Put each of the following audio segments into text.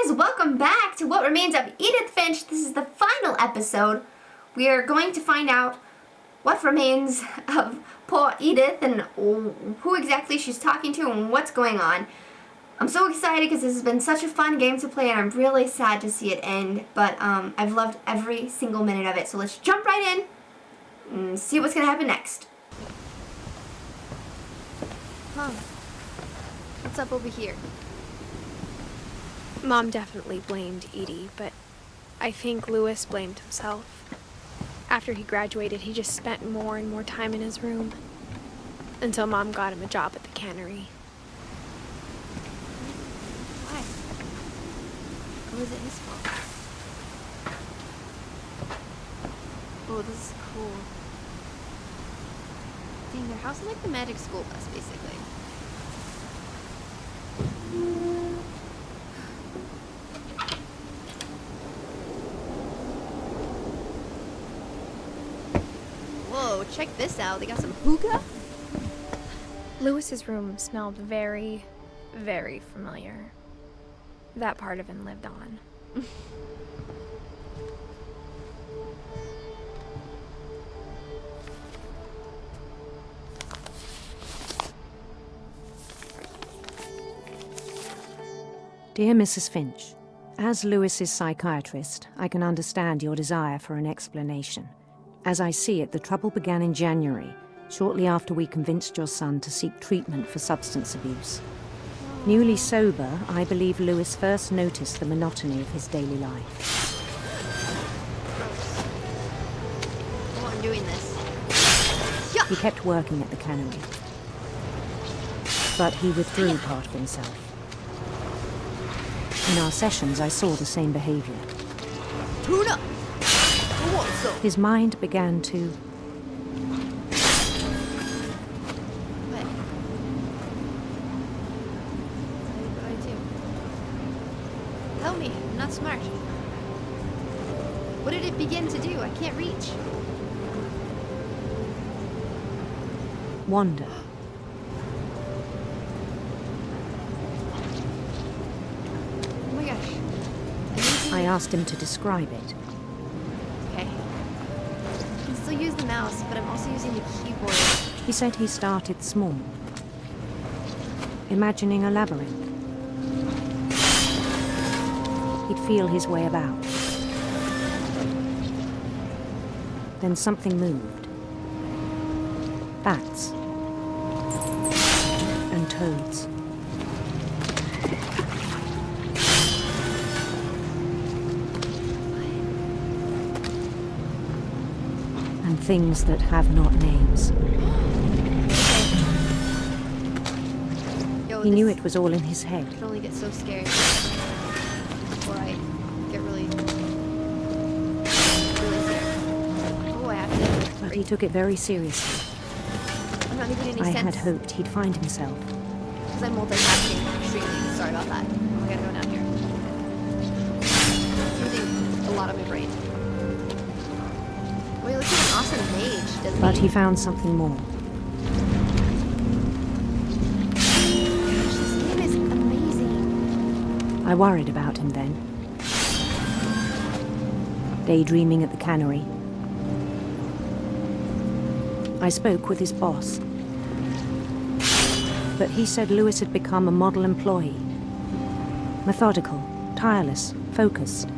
guys, welcome back to What Remains of Edith Finch. This is the final episode. We are going to find out what remains of poor Edith and who exactly she's talking to and what's going on. I'm so excited because this has been such a fun game to play and I'm really sad to see it end, but I've loved every single minute of it. So let's jump right in and see what's going to happen next. What's up over here? Mom definitely blamed Edie, but I think Louis blamed himself. After he graduated, he just spent more and more time in his room. Until Mom got him a job at the cannery. Why? Or was it his fault? Oh, this is cool. Dang, their house is like the magic school bus, basically. Whoa, check this out. They got some hookah? Louis's room smelled very, very familiar. That part of him lived on. Dear Mrs. Finch, as Louis's psychiatrist, I can understand your desire for an explanation. As I see it, the trouble began in January, shortly after we convinced your son to seek treatment for substance abuse. Newly sober, I believe Louis first noticed the monotony of his daily life. Oh, I'm doing this. He kept working at the cannery, but he withdrew part of himself. In our sessions, I saw the same behavior. Tuna! His mind began to... What? What do I do? Tell me, I'm not smart. What did it begin to do? I can't reach. wander. Oh my gosh. I asked him to describe it. Okay. I can still use the mouse, but I'm also using the keyboard. He said he started small, imagining a labyrinth. He'd feel his way about. Then something moved. Bats. And toads. And things that have not names. Yo, He knew it was all in his head. I can only get so scared before I get really scared. Oh, I have to. But he took it very seriously. I'm not making any I sense. had hoped he'd find himself. Because I'm multitasking extremely. Sorry about that. I gotta go down here. Using a lot of my brain. Well, he looks like an awesome mage, doesn't But he? he found something more. Gosh, this game is amazing. I worried about him then. Daydreaming at the cannery. I spoke with his boss. But he said Louis had become a model employee. Methodical, tireless, focused.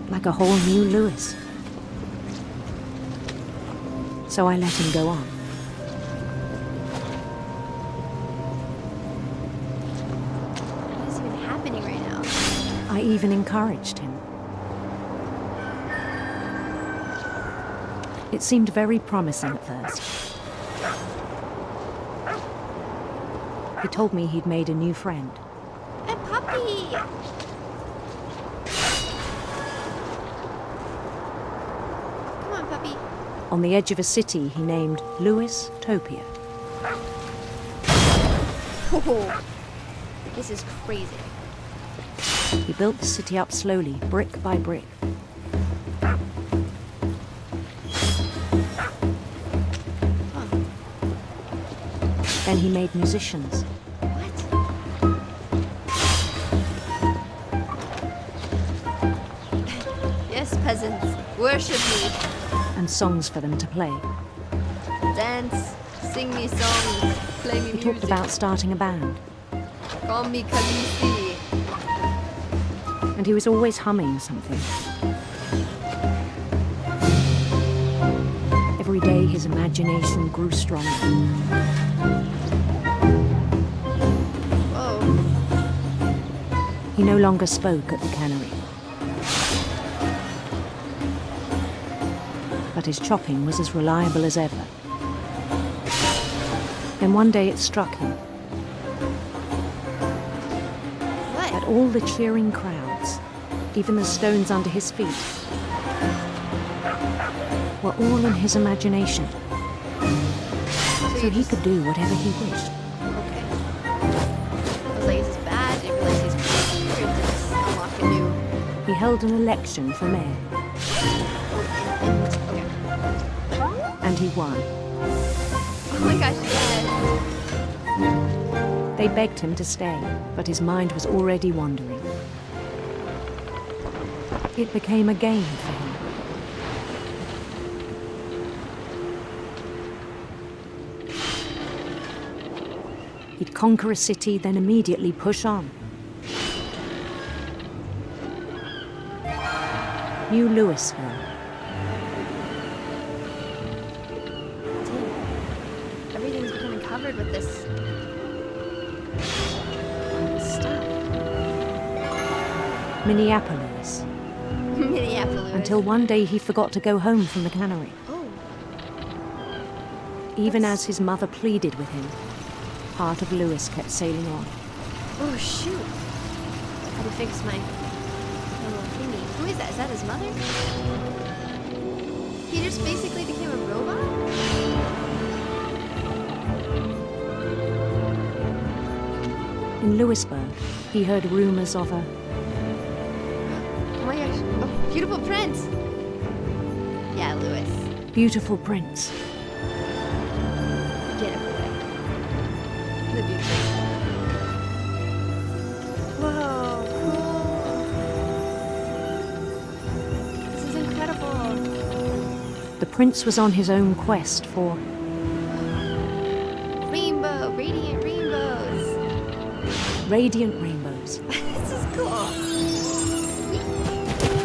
Like a whole new Louis. So I let him go on. What is even happening right now? I even encouraged him. It seemed very promising at first. He told me he'd made a new friend. A puppy! Come on, puppy. On the edge of a city he named Louis Topia. Oh, this is crazy. He built the city up slowly, brick by brick. Then he made musicians. What? peasants, worship me. and songs for them to play. Dance, sing me songs, play me He music. talked about starting a band, Call me Khaleesi. and he was always humming something. Every day his imagination grew stronger. Whoa. He no longer spoke at the cannery. But his chopping was as reliable as ever. Then one day it struck him What? that all the cheering crowds, even the stones under his feet, were all in his imagination. So he could do whatever he wished. Okay. I was like, is this bad? I didn't realize he's crazy. Or just unlock a new... He held an election for mayor, Okay. and he won. Oh my gosh, yes. They begged him to stay, but his mind was already wandering. It became a game for him. He'd conquer a city, then immediately push on. New Louisville. Damn. Everything's becoming covered with this stuff. Minneapolis. Minneapolis. Until one day he forgot to go home from the cannery. Oh. Even as his mother pleaded with him, part of Lewis kept sailing on. Oh shoot. How to fix my little thingy. Who is that? Is that his mother? He just basically became a robot? In Louisburg, he heard rumors of a Oh my gosh. Oh, beautiful prince. Yeah, Lewis. beautiful prince. Get him away. The beauty. Whoa, cool. This is incredible. The prince was on his own quest for Rainbow, radiant rainbows. radiant rainbows. This is cool.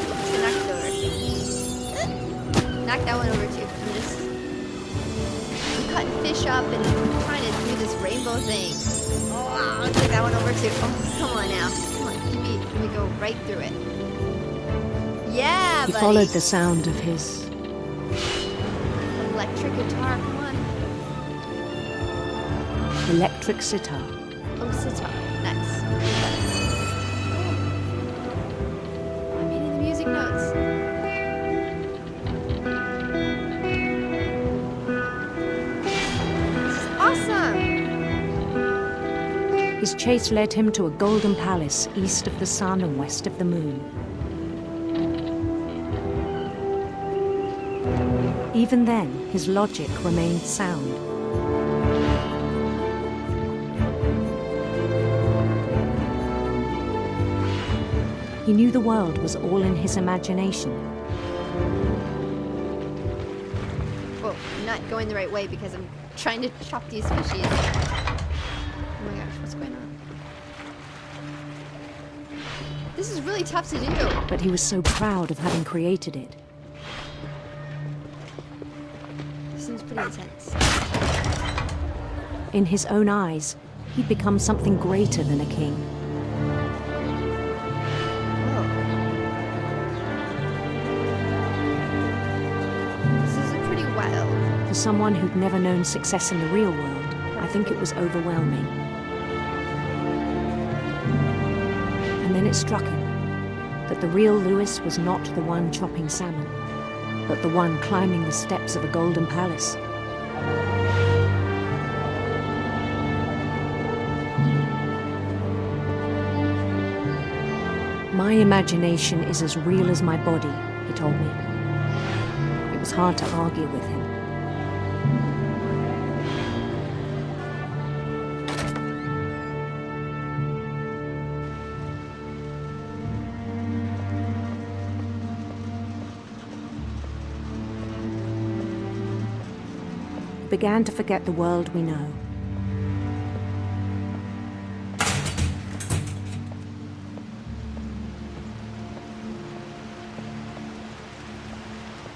Just gonna knock it over. Knock that one over too. I'm cutting fish up and trying to do this rainbow thing. Oh, I'll take that one over too. Oh, come on now. Come on, let me go right through it. Yeah, He buddy. followed the sound of his Electric guitar, come on. electric sitar. Oh, sitar. Nice. I'm hitting the music notes. This is awesome. His chase led him to a golden palace east of the sun and west of the moon. Even then, his logic remained sound. He knew the world was all in his imagination. Whoa, I'm not going the right way because I'm trying to chop these fishies. Oh my gosh, what's going on? This is really tough to do. But he was so proud of having created it. This seems pretty intense. In his own eyes, he'd become something greater than a king. Whoa. This is pretty wild. For someone who'd never known success in the real world, I think it was overwhelming. And then it struck him that the real Lewis was not the one chopping salmon, but the one climbing the steps of a golden palace. My imagination is as real as my body, he told me. It was hard to argue with him. began to forget the world we know.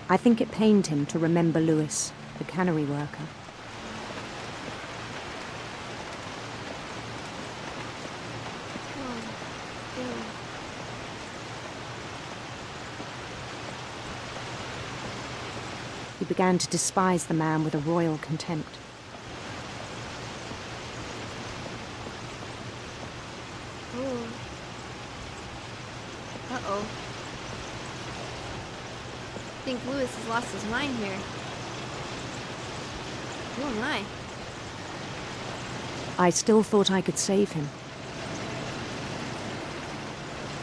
I think it pained him to remember Lewis, the cannery worker. He began to despise the man with a royal contempt. Oh. Uh-oh. I think Lewis has lost his mind here. Who am I? I still thought I could save him.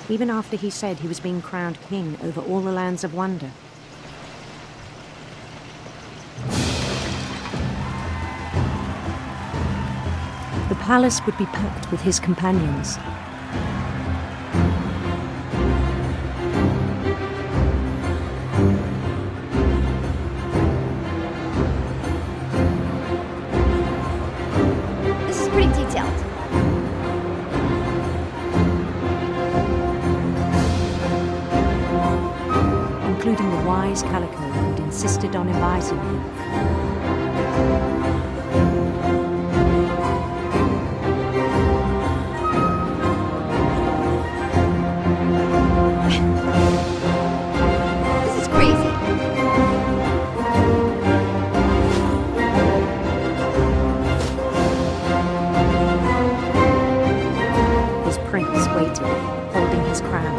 Even after he said he was being crowned king over all the lands of wonder. The palace would be packed with his companions. This is pretty detailed. Including the wise Calico who'd insisted on advising him. This is crazy. His prince waited, holding his crown.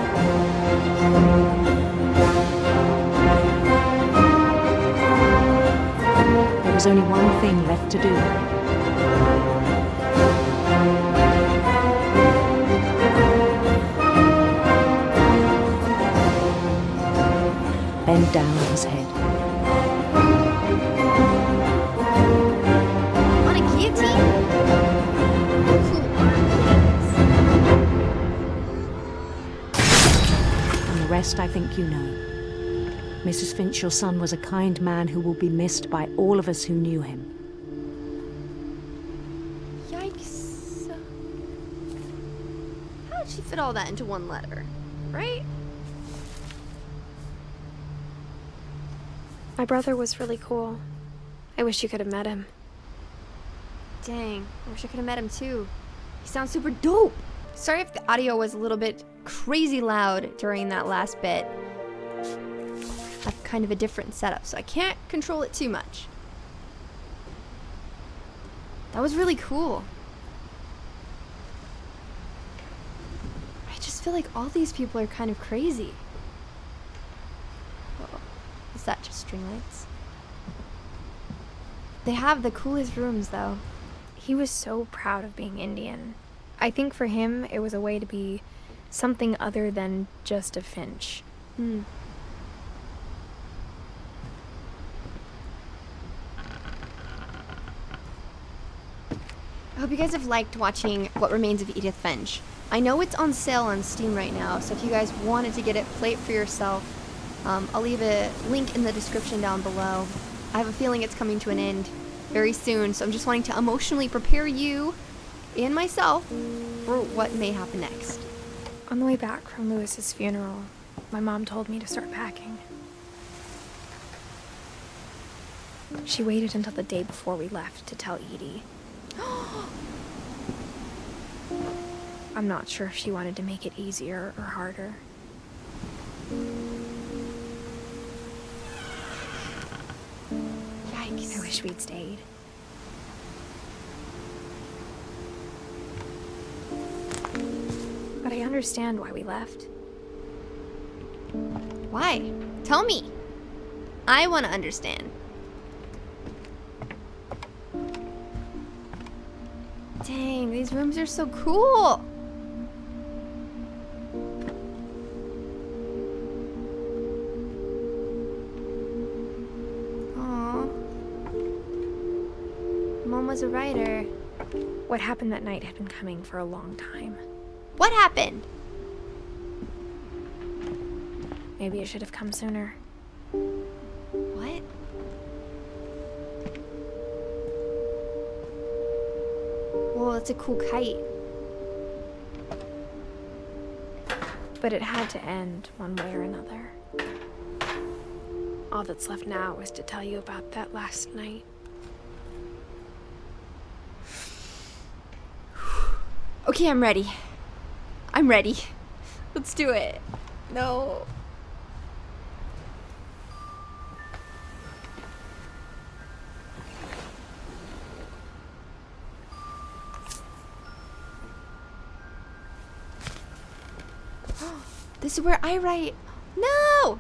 There was only one thing left to do. Bend down his head. On a guillotine? Cool arm And the rest I think you know. Mrs. Finch, your son was a kind man who will be missed by all of us who knew him. Yikes. How did she fit all that into one letter? Right? My brother was really cool. I wish you could have met him. Dang, I wish I could have met him too. He sounds super dope. Sorry if the audio was a little bit crazy loud during that last bit. I have kind of a different setup, so I can't control it too much. That was really cool. I just feel like all these people are kind of crazy. Whoa. Is that just string lights? They have the coolest rooms, though. He was so proud of being Indian. I think for him, it was a way to be something other than just a Finch. Hmm. I hope you guys have liked watching What Remains of Edith Finch. I know it's on sale on Steam right now, so if you guys wanted to get it, play it for yourself. I'll leave a link in the description down below. I have a feeling it's coming to an end very soon, so I'm just wanting to emotionally prepare you and myself for what may happen next. On the way back from Lewis's funeral, my mom told me to start packing. She waited until the day before we left to tell Edie. I'm not sure if she wanted to make it easier or harder. Yikes. I wish we'd stayed. But I understand why we left. Why? Tell me. I want to understand. Dang, these rooms are so cool. Aww. Mom was a writer. What happened that night had been coming for a long time. What happened? Maybe it should have come sooner. What? that's a cool kite. But it had to end one way or another. All that's left now is to tell you about that last night. Okay, I'm ready. I'm ready. Let's do it. No. This is where I write. No!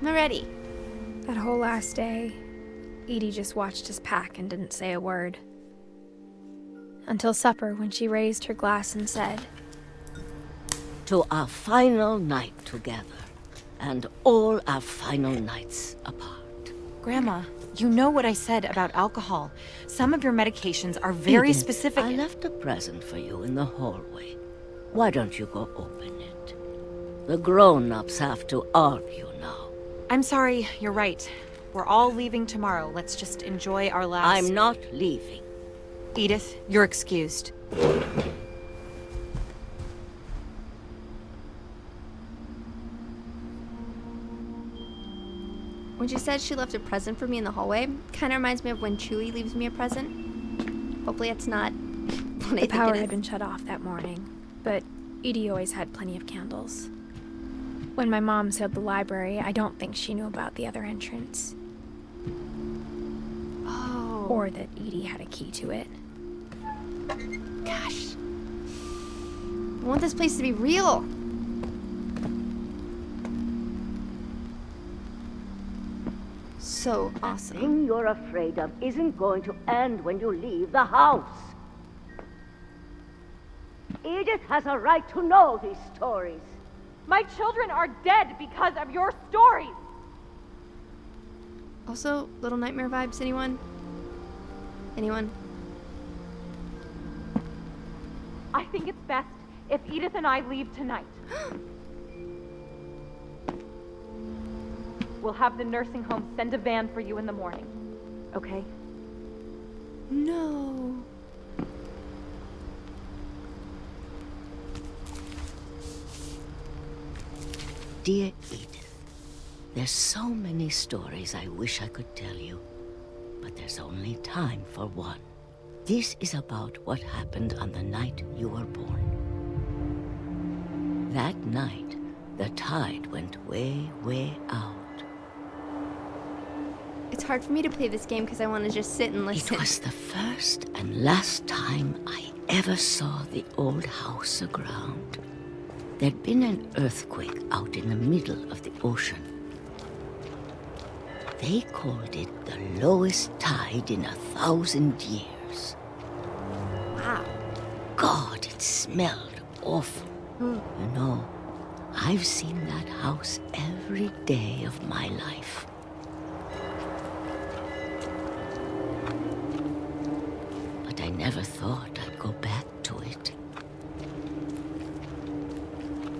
I'm ready. That whole last day, Edie just watched us pack and didn't say a word. Until supper, when she raised her glass and said, "To our final night together, and all our final nights apart." Grandma, you know what I said about alcohol. Some of your medications are very Edith, specific. I left a present for you in the hallway. Why don't you go open it? The grown-ups have to argue now. I'm sorry, you're right. We're all leaving tomorrow. Let's just enjoy our last... I'm not leaving. Edith, you're excused. When she said she left a present for me in the hallway, kind of reminds me of when Chewie leaves me a present. Hopefully it's not what I the think power it had is. been shut off that morning, but Edie always had plenty of candles. When my mom sealed the library, I don't think she knew about the other entrance. Oh. Or that Edie had a key to it. Gosh. I want this place to be real. So The awesome. thing you're afraid of isn't going to end when you leave the house. Edith has a right to know these stories. My children are dead because of your stories! Also, Little Nightmare vibes, anyone? Anyone? I think it's best if Edith and I leave tonight. We'll have the nursing home send a van for you in the morning. Okay? No. Dear Edith, there's so many stories I wish I could tell you, but there's only time for one. This is about what happened on the night you were born. That night, the tide went way, way out. It's hard for me to play this game because I want to just sit and It listen. was the first and last time I ever saw the old house aground. There'd been an earthquake out in the middle of the ocean. They called it the lowest tide in 1,000 years. Wow. God, it smelled awful. You know, I've seen that house every day of my life. But I never thought I'd go back to it.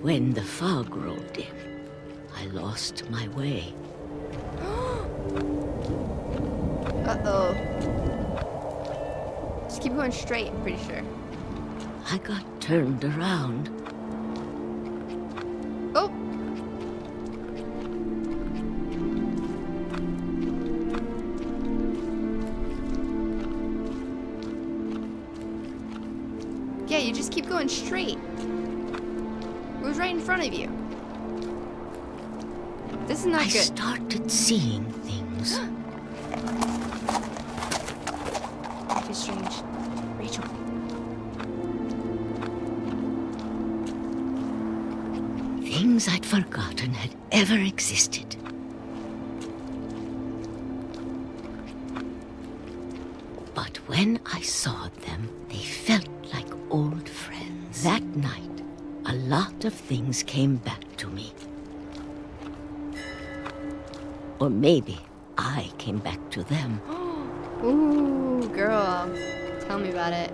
When the fog rolled in, I lost my way. Uh-oh. Just keep going straight, I'm pretty sure. I got turned around. Oh! Yeah, you just keep going straight. It was right in front of you. This is not I good. started seeing things. Life is strange. Rachel. Things I'd forgotten had ever existed. But when I saw them, they felt like old friends. That night, a lot of things came back to me. Or maybe I came back to them. Ooh, girl. Tell me about it.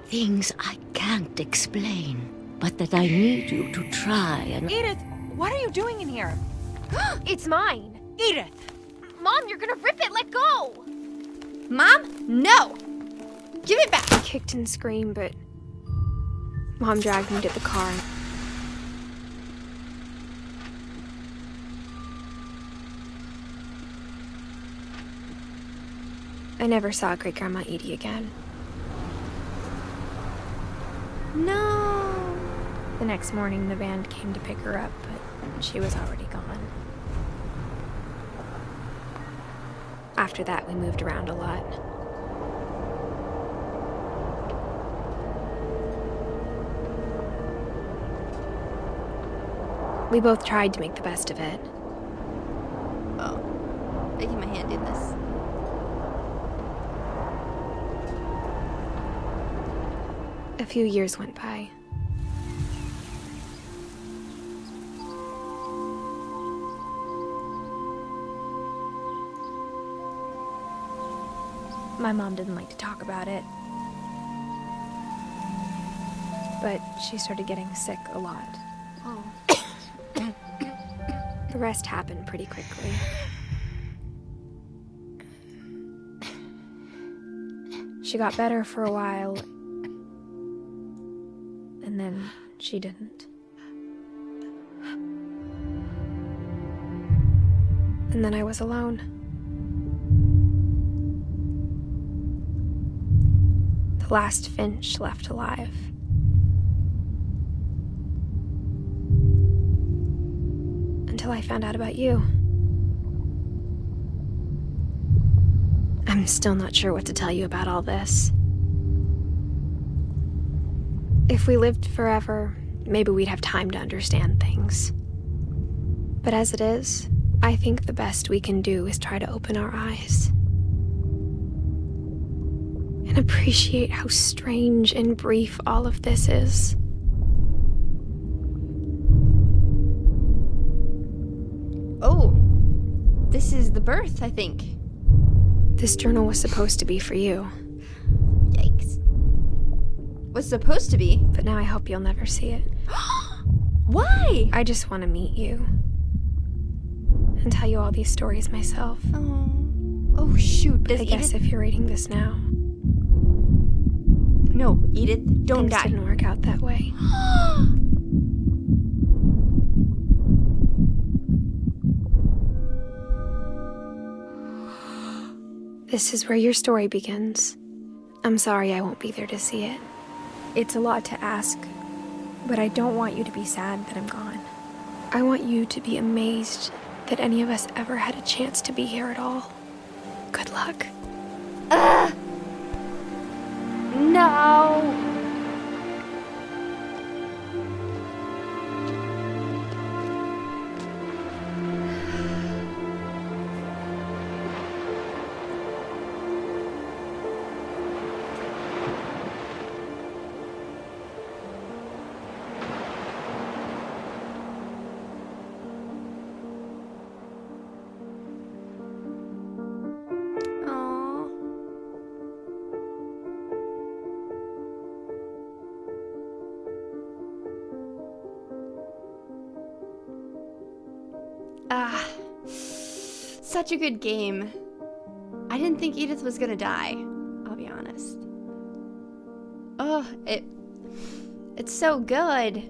Things I can't explain, but that I need you to try and... Edith, what are you doing in here? It's mine. Edith! Mom, you're gonna rip it. Let go. Mom, no! Give it back! I kicked and screamed, but Mom dragged me to the car. I never saw Great-Grandma Edie again. No! The next morning, the van came to pick her up, but she was already gone. After that, we moved around a lot. We both tried to make the best of it. Oh. Making my hand do this. A few years went by. My mom didn't like to talk about it. But she started getting sick a lot. Oh. The rest happened pretty quickly. She got better for a while, and then she didn't. And then I was alone. The last Finch left alive. Until I found out about you. I'm still not sure what to tell you about all this. If we lived forever, maybe we'd have time to understand things. But as it is, I think the best we can do is try to open our eyes. And appreciate how strange and brief all of this is. Oh. This is the birth, I think. This journal was supposed to be for you, Yikes. Was supposed to be? but now I hope you'll never see it. Why? I just want to meet you and tell you all these stories myself. Oh. Oh, shoot. Does I guess Edith... if you're reading this now, No, Edith, don't things die. didn't work out that way. This is where your story begins. I'm sorry I won't be there to see it. It's a lot to ask, but I don't want you to be sad that I'm gone. I want you to be amazed that any of us ever had a chance to be here at all. Good luck. No. Such a good game. I didn't think Edith was gonna die, I'll be honest. Oh, it's so good.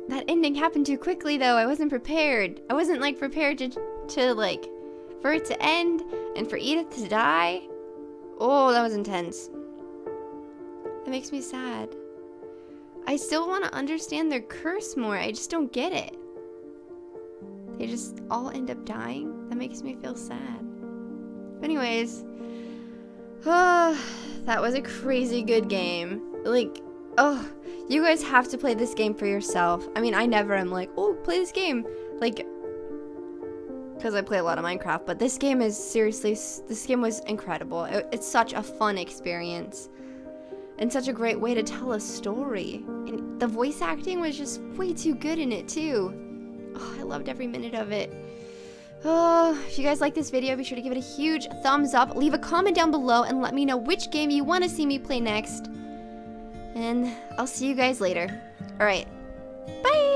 That ending happened too quickly though. I wasn't prepared. I wasn't like prepared to like for it to end and for Edith to die. Oh, that was intense. That makes me sad. I still want to understand their curse more. I just don't get it. They just all end up dying. That makes me feel sad. But anyways, that was a crazy good game. Like, oh, you guys have to play this game for yourself. I mean, I never am like, oh, play this game. Like, because I play a lot of Minecraft. But this game is seriously, this game was incredible. It's such a fun experience. And such a great way to tell a story. And the voice acting was just way too good in it too. Oh, I loved every minute of it. Oh, if you guys like this video, be sure to give it a huge thumbs up. Leave a comment down below and let me know which game you want to see me play next. And I'll see you guys later. Alright, bye!